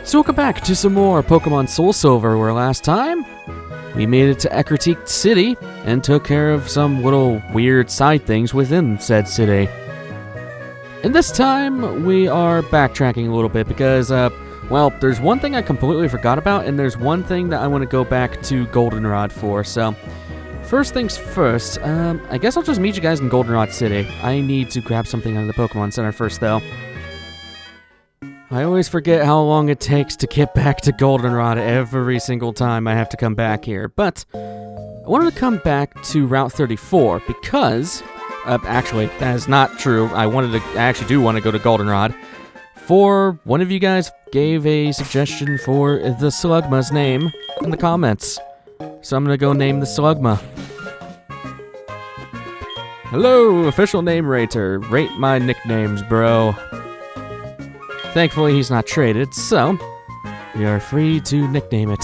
So welcome back to some more Pokemon SoulSilver, where last time we made it to Ecruteak City and took care of some little weird side things within said city. And this time we are backtracking a little bit because, well, there's one thing I completely forgot about, and there's one thing that I want to go back to Goldenrod for. So, first things first, I guess I'll just meet you guys in Goldenrod City. I need to grab something out of the Pokemon Center first, though. I always forget how long it takes to get back to Goldenrod every single time I have to come back here. But I wanted to come back to Route 34 because, actually, that is not true. I actually do want to go to Goldenrod. For one of you guys gave a suggestion for the Slugma's name in the comments. So I'm going to go name the Slugma. Hello, official name rater. Rate my nicknames, bro. Thankfully, he's not traded, so we are free to nickname it.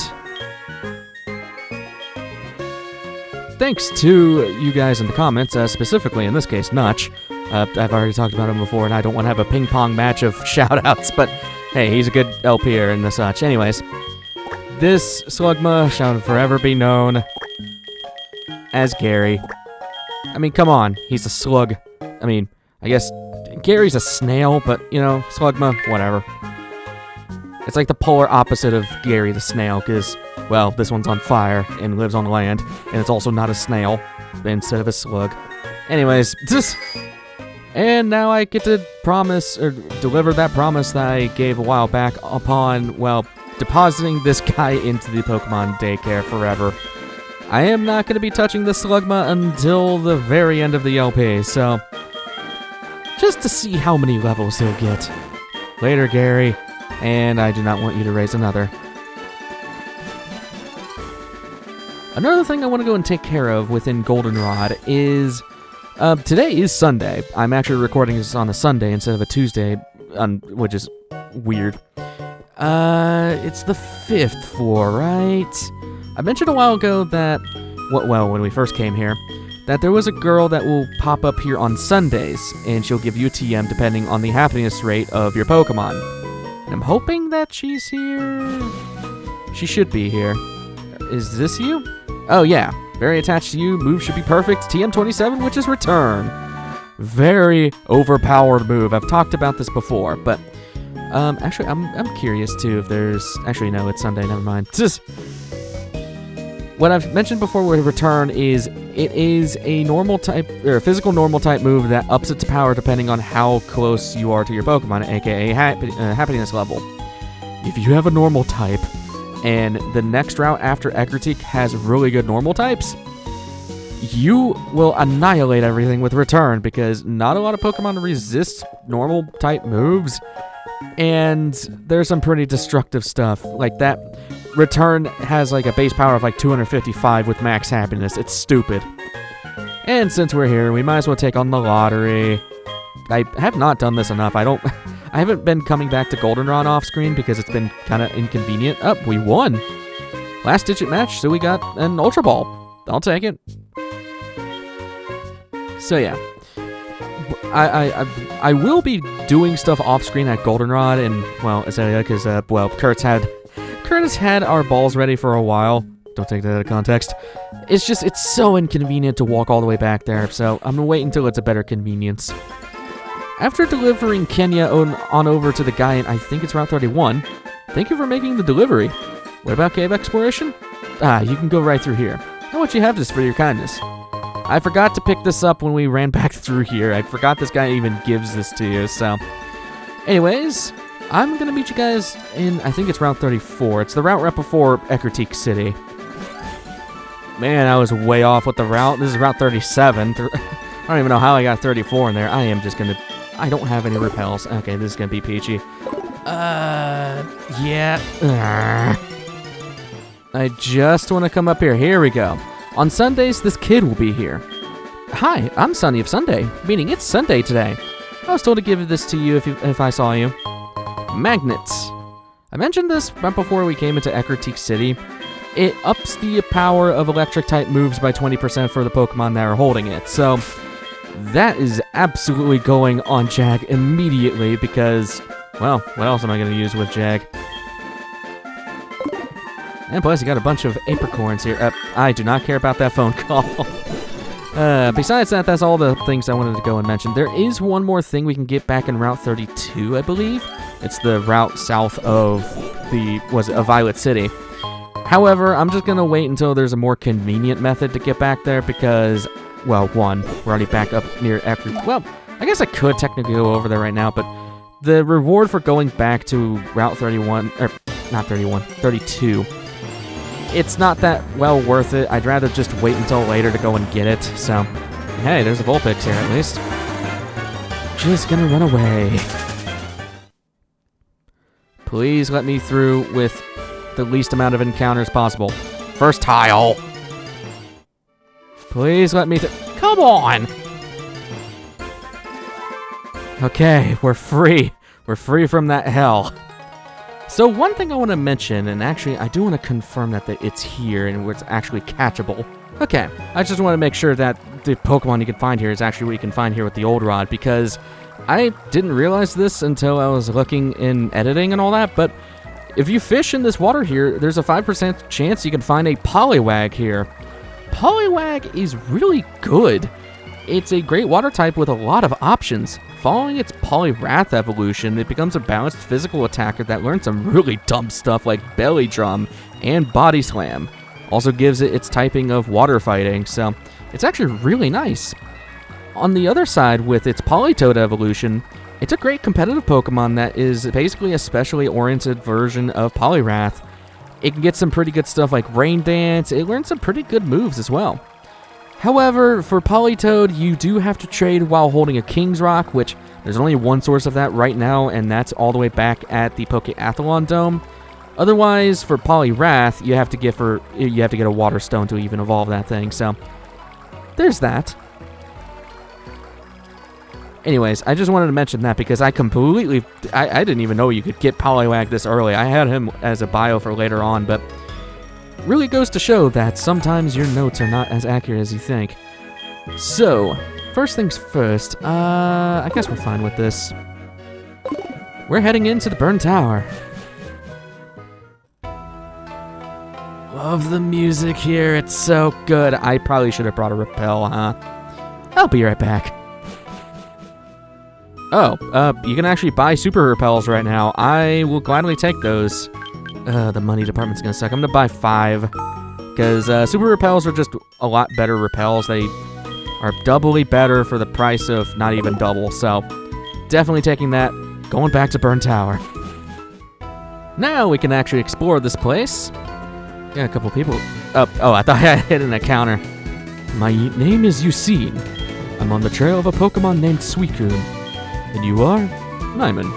Thanks to you guys in the comments, specifically in this case, Notch. I've already talked about him before, and I don't want to have a ping-pong match of shout-outs, but hey, he's a good LPer and the such. Anyways, this Slugma shall forever be known as Gary. I mean, come on, he's a slug. I mean, I guess Gary's a snail, but, you know, Slugma, whatever. It's like the polar opposite of Gary the snail, because, well, this one's on fire and lives on land, and it's also not a snail instead of a slug. Anyways, and now I get to promise, or deliver that promise that I gave a while back upon, well, depositing this guy into the Pokemon daycare forever. I am not going to be touching the Slugma until the very end of the LP, so just to see how many levels he'll get. Later, Gary, and I do not want you to raise another. Another thing I want to go and take care of within Goldenrod is, today is Sunday. I'm actually recording this on a Sunday instead of a Tuesday, which is weird. It's the 5th floor, right? I mentioned a while ago that, well, when we first came here, that there was a girl that will pop up here on Sundays, and she'll give you a TM depending on the happiness rate of your Pokemon. And I'm hoping that she's here. She should be here. Is this you? Oh yeah, very attached to you, move should be perfect, TM27, which is return. Very overpowered move. I've talked about this before, but actually I'm curious too if there's, actually no, it's Sunday, never mind. What I've mentioned before with return is it is a normal type, or a physical normal type move that ups its power depending on how close you are to your Pokemon, aka happiness level. If you have a normal type, and the next route after Ecruteak has really good normal types, you will annihilate everything with return, because not a lot of Pokemon resist normal type moves, and there's some pretty destructive stuff. Like that return has like a base power of like 255 with max happiness. It's stupid. And since we're here, we might as well take on the lottery. I have not done this enough. I haven't been coming back to Goldenrod off screen because it's been kind of inconvenient. Oh, we won. Last digit match, so we got an Ultra Ball. I'll take it. So yeah. I will be doing stuff off screen at Goldenrod, and, well, because, well, Kurt's had our balls ready for a while. Don't take that out of context. It's just, it's so inconvenient to walk all the way back there, so I'm gonna wait until it's a better convenience. After delivering Kenya on over to the guy in, I think it's Route 31, thank you for making the delivery. What about cave exploration? You can go right through here. How much you have this for your kindness? I forgot to pick this up when we ran back through here. I forgot this guy even gives this to you, so. Anyways, I'm gonna meet you guys in, I think it's Route 34. It's the route right before Ecruteak City. Man, I was way off with the route. This is Route 37. I don't even know how I got 34 in there. I don't have any repels. Okay, this is gonna be peachy. Yeah. I just want to come up here. Here we go. On Sundays, this kid will be here. Hi, I'm Sunny of Sunday, meaning it's Sunday today. I was told to give this to you if I saw you. Magnets. I mentioned this right before we came into Ecruteak City. It ups the power of electric-type moves by 20% for the Pokemon that are holding it, so that is absolutely going on Jag immediately because, well, what else am I going to use with Jag? And plus, you got a bunch of apricorns here. I do not care about that phone call. Besides that, that's all the things I wanted to go and mention. There is one more thing we can get back in Route 32, I believe. It's the route south of Violet City. However, I'm just going to wait until there's a more convenient method to get back there because, well, one, we're already back up near Well, I guess I could technically go over there right now, but the reward for going back to Route 31, or not 31, 32, it's not that well worth it. I'd rather just wait until later to go and get it. So, hey, there's a Vulpix here at least. Just gonna run away. Please let me through with the least amount of encounters possible. First tile. Please let me through. Come on. Okay, we're free. We're free from that hell. So one thing I want to mention, and actually I do want to confirm that it's here and where it's actually catchable. Okay, I just want to make sure that the Pokemon you can find here is actually what you can find here with the old rod, because I didn't realize this until I was looking in editing and all that, but if you fish in this water here, there's a 5% chance you can find a Poliwag here. Poliwag is really good. It's a great water type with a lot of options. Following its Poliwrath evolution, it becomes a balanced physical attacker that learns some really dumb stuff like Belly Drum and Body Slam. Also gives it its typing of water fighting, so it's actually really nice. On the other side, with its Politoed evolution, it's a great competitive Pokemon that is basically a specially oriented version of Poliwrath. It can get some pretty good stuff like Rain Dance. It learns some pretty good moves as well. However, for Politoed, you do have to trade while holding a King's Rock, which there's only one source of that right now, and that's all the way back at the Pokeathlon Dome. Otherwise, for Poliwrath, you have to get a Water Stone to even evolve that thing. So there's that. Anyways, I just wanted to mention that because I didn't even know you could get Poliwag this early. I had him as a bio for later on, but really goes to show that sometimes your notes are not as accurate as you think. So, first things first, I guess we're fine with this. We're heading into the Burn Tower. Love the music here, it's so good. I probably should have brought a repel, huh? I'll be right back. Oh, you can actually buy super repels right now. I will gladly take those. The money department's gonna suck. I'm gonna buy 5, because super repels are just a lot better repels. They are doubly better for the price of not even double, so definitely taking that. Going back to Burn Tower. Now we can actually explore this place. Yeah, a couple people. Oh, I thought I hit an encounter. My name is Eugene. I'm on the trail of a Pokemon named Suicune. And you are? Nyman.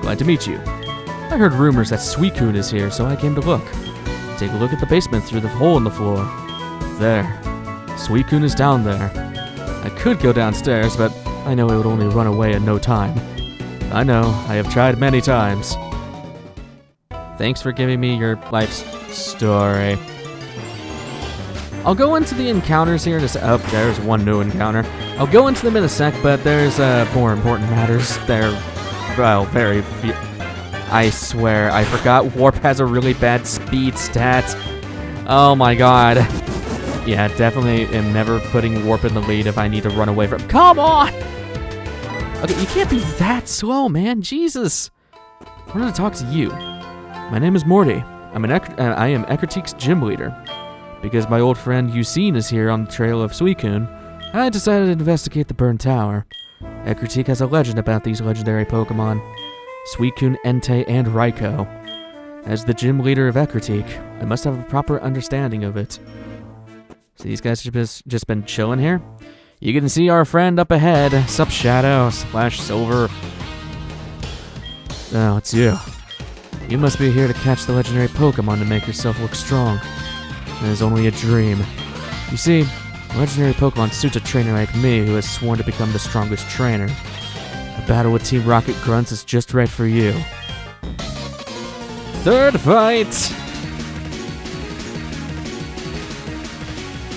Glad to meet you. I heard rumors that Suicune is here, so I came to look. Take a look at the basement through the hole in the floor. There. Suicune is down there. I could go downstairs, but I know it would only run away in no time. I know, I have tried many times. Thanks for giving me your life story. I'll go into the encounters here in a sec. Oh, there's one new encounter. I'll go into them in a sec, but there's more important matters. They're, well, very few. I swear, I forgot Warp has a really bad speed stat. Oh my god. Yeah, definitely am never putting Warp in the lead if I need to run away from— Come on! Okay, you can't be that slow, man. Jesus. I wanted to talk to you. My name is Morty. I am Ecruteak's gym leader. Because my old friend Eugene is here on the trail of Suicune, I decided to investigate the Burn Tower. Ecruteak has a legend about these legendary Pokemon. Suicune, Entei, and Raikou. As the gym leader of Ecruteak, I must have a proper understanding of it. So these guys have just been chilling here. You can see our friend up ahead. Sup, Shadow / Silver. Oh, it's you. You must be here to catch the legendary Pokemon to make yourself look strong. It is only a dream. You see, legendary Pokemon suits a trainer like me who has sworn to become the strongest trainer. A battle with Team Rocket Grunts is just right for you. Third fight!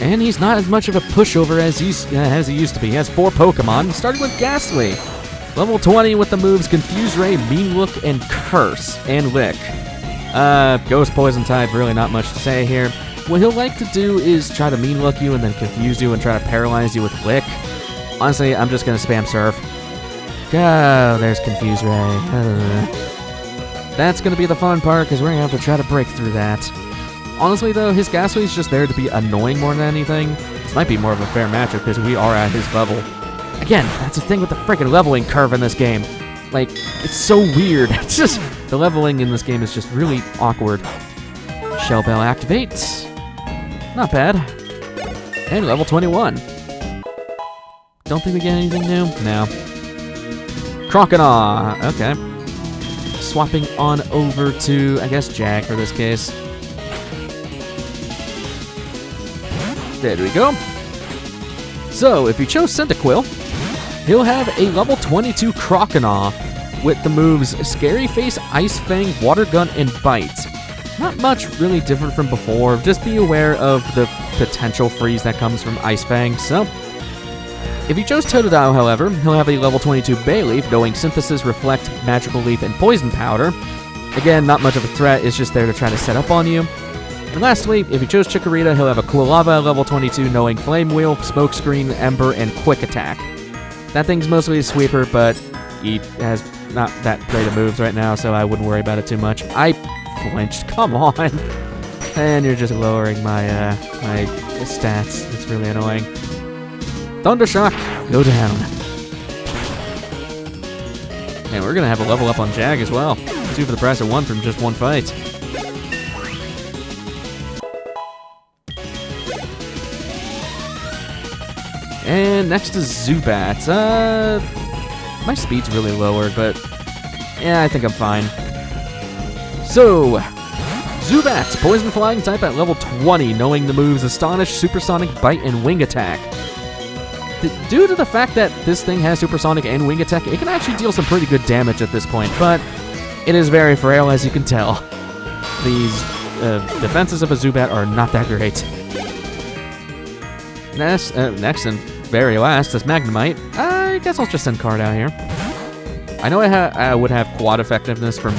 And he's not as much of a pushover as he used to be. He has 4 Pokemon, starting with Ghastly. Level 20 with the moves Confuse Ray, Mean Look, and Curse, and Lick. Ghost Poison type, really not much to say here. What he'll like to do is try to mean look you and then confuse you and try to paralyze you with Lick. Honestly, I'm just gonna spam Surf. Go, there's Confuse Ray. That's gonna be the fun part, because we're gonna have to try to break through that. Honestly though, his Ghastly's just there to be annoying more than anything. This might be more of a fair matchup because we are at his level. Again, that's the thing with the freaking leveling curve in this game. Like, it's so weird. It's just, the leveling in this game is just really awkward. Shell Bell activates. Not bad. And level 21. Don't think we get anything new? No. Croconaw. Okay. Swapping on over to, I guess, Jag for this case. There we go. So, if you chose Cyndaquil, he'll have a level 22 Croconaw with the moves Scary Face, Ice Fang, Water Gun, and Bite. Not much really different from before, just be aware of the potential freeze that comes from Ice Fang. So, if you chose Totodile, however, he'll have a level 22 Bayleaf, knowing Synthesis, Reflect, Magical Leaf, and Poison Powder. Again, not much of a threat, it's just there to try to set up on you. And lastly, if you chose Chikorita, he'll have a Cool Lava, level 22, knowing Flame Wheel, Smokescreen, Ember, and Quick Attack. That thing's mostly a sweeper, but he has not that great of moves right now, so I wouldn't worry about it too much. I flinched, come on! And you're just lowering my my stats. It's really annoying. Thundershock, go down. And we're gonna have a level up on Jag as well. 2 for the price of 1 from just 1 fight. And next is Zubat. My speed's really lowered, but yeah, I think I'm fine. So, Zubat, Poison Flying type at level 20, knowing the moves Astonish, Supersonic, Bite, and Wing Attack. Due to the fact that this thing has Supersonic and Wing Attack, it can actually deal some pretty good damage at this point, but it is very frail, as you can tell. These defenses of a Zubat are not that great. Next and very last is Magnemite. I guess I'll just send Card out here. I know I would have quad effectiveness from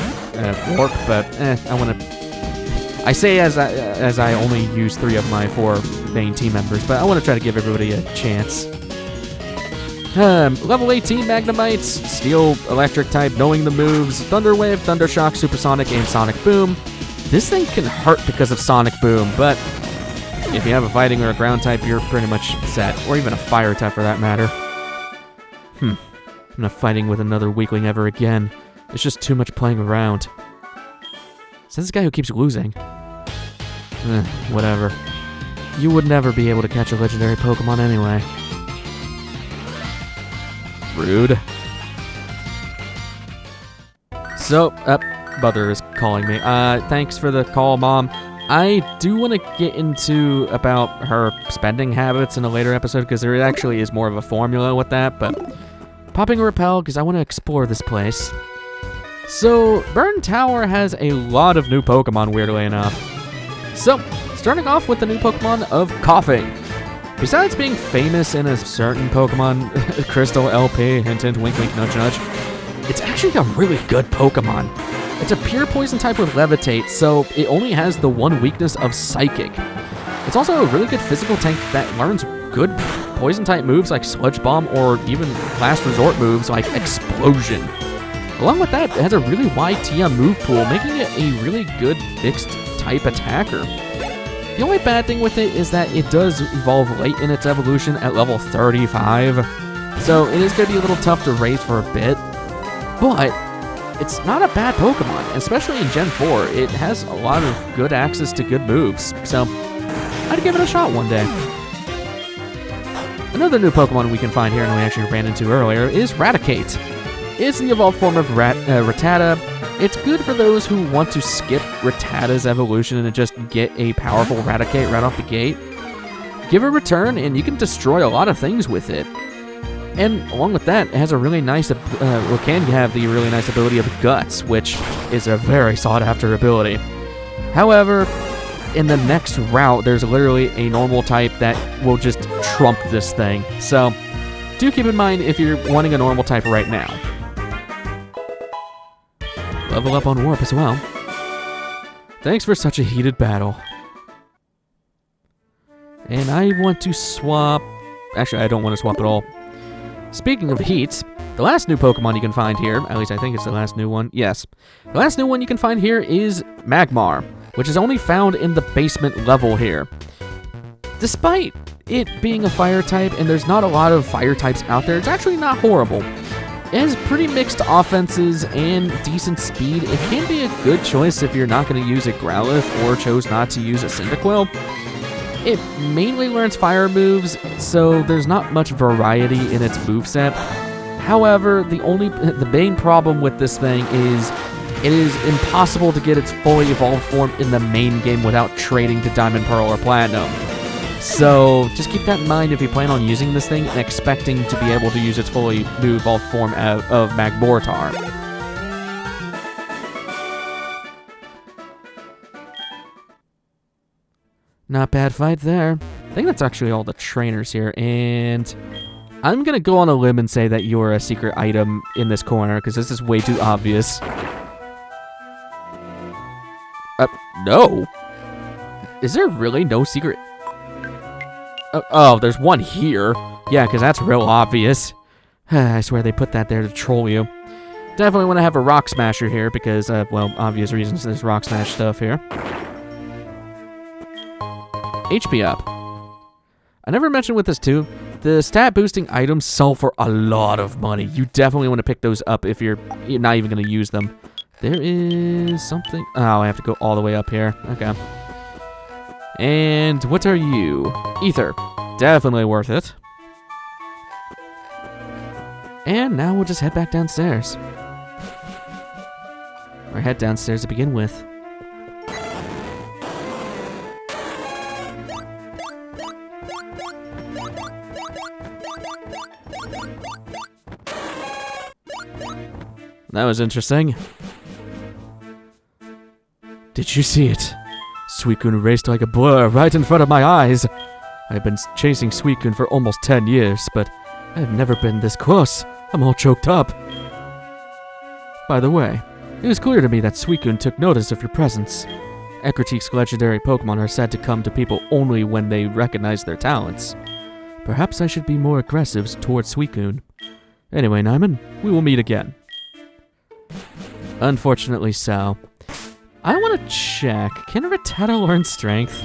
Warp, but I want to. I say as I only use 3 of my 4 main team members, but I want to try to give everybody a chance. Level 18 Magnemites, Steel Electric type, knowing the moves Thunder Wave, Thunder Shock, Supersonic, and Sonic Boom. This thing can hurt because of Sonic Boom, but if you have a fighting or a ground type, you're pretty much set. Or even a fire type for that matter. I'm not fighting with another weakling ever again. It's just too much playing around. Is this guy who keeps losing? Whatever. You would never be able to catch a legendary Pokemon anyway. Rude. So, Mother is calling me. Thanks for the call, Mom. I do want to get into about her spending habits in a later episode, because there actually is more of a formula with that, but popping a Repel, because I want to explore this place. So, Burn Tower has a lot of new Pokemon, weirdly enough. So, starting off with the new Pokemon of Coughing. Besides being famous in a certain Pokemon, Crystal, LP, hint hint, wink wink, nudge nudge, it's actually a really good Pokemon. It's a pure poison type with Levitate, so it only has the one weakness of Psychic. It's also a really good physical tank that learns good poison type moves like Sludge Bomb, or even last resort moves like Explosion. Along with that, it has a really wide TM move pool, making it a really good fixed type attacker. The only bad thing with it is that it does evolve late in its evolution at level 35, so it is going to be a little tough to raise for a bit, but it's not a bad Pokemon, especially in Gen 4. It has a lot of good access to good moves, so I'd give it a shot one day. Another new Pokemon we can find here, and we actually ran into earlier, is Raticate. It's the evolved form of Rattata. It's good for those who want to skip Rattata's evolution and just get a powerful Raticate right off the gate. Give it a return, and you can destroy a lot of things with it. And along with that, it has a really nice, can have the really nice ability of Guts, which is a very sought-after ability. However, in the next route, there's literally a normal type that will just trump this thing. So, do keep in mind if you're wanting a normal type right now. Level up on Warp as well. Thanks for such a heated battle. And I want to swap... Actually, I don't want to swap at all. Speaking of heat, the last new Pokemon you can find here, at least I think it's the last new one, yes. The last new one you can find here is Magmar, which is only found in the basement level here. Despite it being a fire type, and there's not a lot of fire types out there, it's actually not horrible. It has pretty mixed offenses and decent speed. It can be a good choice if you're not going to use a Growlithe or chose not to use a Cyndaquil. It mainly learns fire moves, so there's not much variety in its moveset. However, the main problem with this thing is it is impossible to get its fully evolved form in the main game without trading to Diamond, Pearl, or Platinum. So just keep that in mind if you plan on using this thing and expecting to be able to use its fully evolved form of Magmortar. Not bad fight there. I think that's actually all the trainers here, and I'm gonna go on a limb and say that you're a secret item in this corner, because this is way too obvious. No. Is there really no secret? Oh, there's one here. Yeah, because that's real obvious. I swear they put that there to troll you. Definitely want to have a Rock Smasher here because, well, obvious reasons there's Rock Smash stuff here. HP up. I never mentioned with this too, the stat boosting items sell for a lot of money. You definitely want to pick those up if you're not even going to use them. There is something... Oh, I have to go all the way up here. Okay. And what are you? Ether. Definitely worth it. And now we'll just head back downstairs. Or head downstairs to begin with. That was interesting. Did you see it? Suicune raced like a blur right in front of my eyes. I've been chasing Suicune for almost 10 years, but I've never been this close. I'm all choked up. By the way, it was clear to me that Suicune took notice of your presence. Ecruteak's legendary Pokemon are said to come to people only when they recognize their talents. Perhaps I should be more aggressive towards Suicune. Anyway, Nyman, we will meet again. Unfortunately so. I want to check. Can Rattata learn Strength?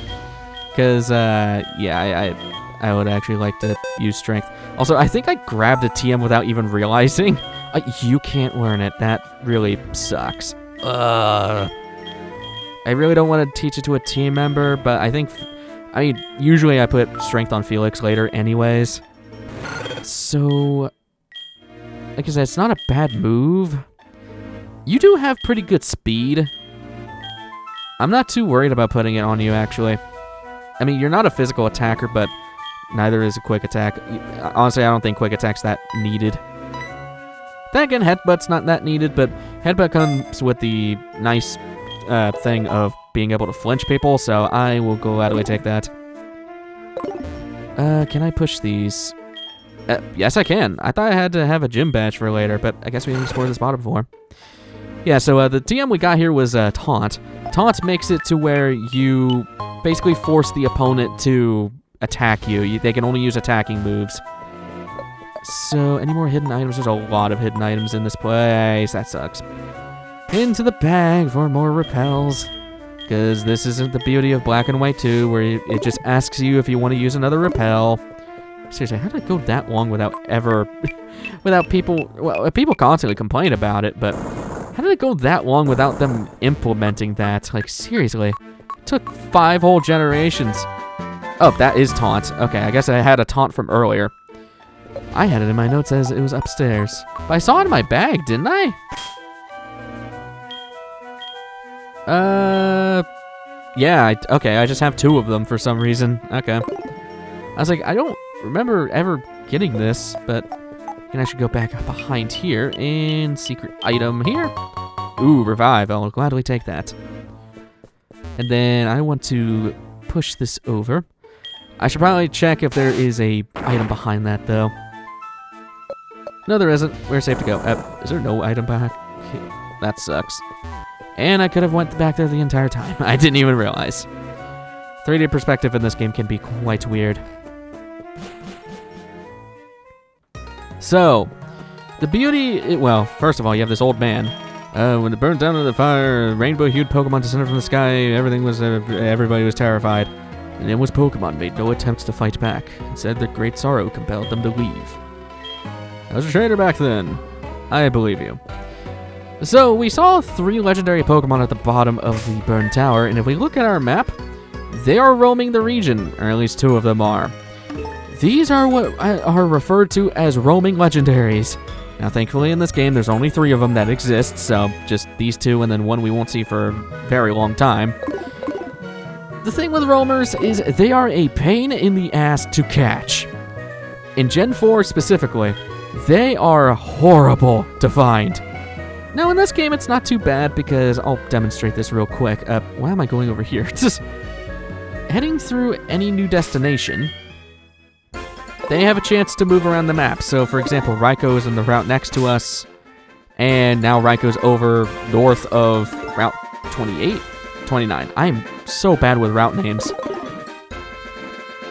Because, yeah, I would actually like to use Strength. Also, I think I grabbed a TM without even realizing. You can't learn it. That really sucks. I really don't want to teach it to a team member, but I think... I mean, usually I put Strength on Felix later anyways. So... like I said, it's not a bad move. You do have pretty good speed. I'm not too worried about putting it on you, actually. I mean, you're not a physical attacker, but neither is a quick attack. Honestly, I don't think quick attack's that needed. Then again, Headbutt's not that needed, but Headbutt comes with the nice thing of being able to flinch people, so I will gladly take that. Can I push these? Yes, I can. I thought I had to have a gym badge for later, but I guess we didn't explore this bottom before. Yeah, so the TM we got here was Taunt. Taunt makes it to where you basically force the opponent to attack you. They can only use attacking moves. So, any more hidden items? There's a lot of hidden items in this place. That sucks. Into the bag for more repels. Because this isn't the beauty of Black and White 2, where it just asks you if you want to use another repel. Seriously, how did it go that long without ever... without people... Well, people constantly complain about it, but... how did it go that long without them implementing that? Like, seriously. It took 5 whole generations. Oh, that is Taunt. Okay, I guess I had a Taunt from earlier. I had it in my notes as it was upstairs. But I saw it in my bag, didn't I? Yeah, okay, I just have 2 of them for some reason. Okay. I was like, I don't remember ever getting this, but I can actually go back behind here and secret item here. Ooh, Revive. I'll gladly take that. And then I want to push this over. I should probably check if there is a item behind that, though. No, there isn't. We're safe to go. Is there no item behind? That sucks. And I could have went back there the entire time. I didn't even realize. 3D perspective in this game can be quite weird. So, the beauty... Well, first of all, you have this old man. When it burned down in the fire, rainbow-hued Pokemon descended from the sky. Everybody was terrified. And it was Pokemon made no attempts to fight back. Instead, their great sorrow compelled them to leave. I was a trader back then. I believe you. So, we saw 3 legendary Pokemon at the bottom of the burned tower, and if we look at our map, they are roaming the region, or at least 2 of them are. These are what are referred to as roaming legendaries. Now, thankfully, in this game, there's only 3 of them that exist, so just these 2 and then 1 we won't see for a very long time. The thing with roamers is they are a pain in the ass to catch. In Gen 4 specifically, they are horrible to find. Now, in this game, it's not too bad because I'll demonstrate this real quick. Why am I going over here? Just heading through any new destination, they have a chance to move around the map. So, for example, Raikou is in the route next to us, and now Raikou's over north of Route 28? 29. I'm so bad with route names.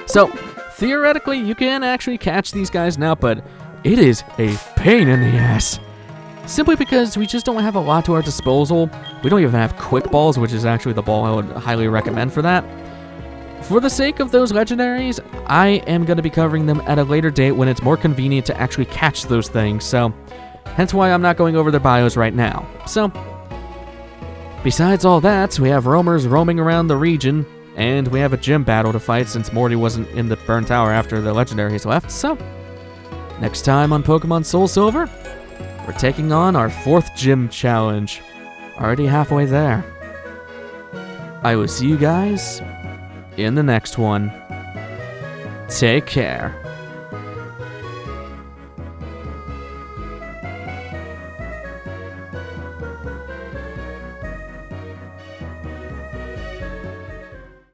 So, theoretically, you can actually catch these guys now, but it is a pain in the ass. Simply because we just don't have a lot to our disposal. We don't even have quick balls, which is actually the ball I would highly recommend for that. For the sake of those legendaries, I am going to be covering them at a later date when it's more convenient to actually catch those things, so hence why I'm not going over their bios right now. So, besides all that, we have roamers roaming around the region, and we have a gym battle to fight since Morty wasn't in the Burn Tower after the legendaries left, so next time on Pokemon SoulSilver, we're taking on our 4th gym challenge. Already halfway there. I will see you guys in the next one. Take care.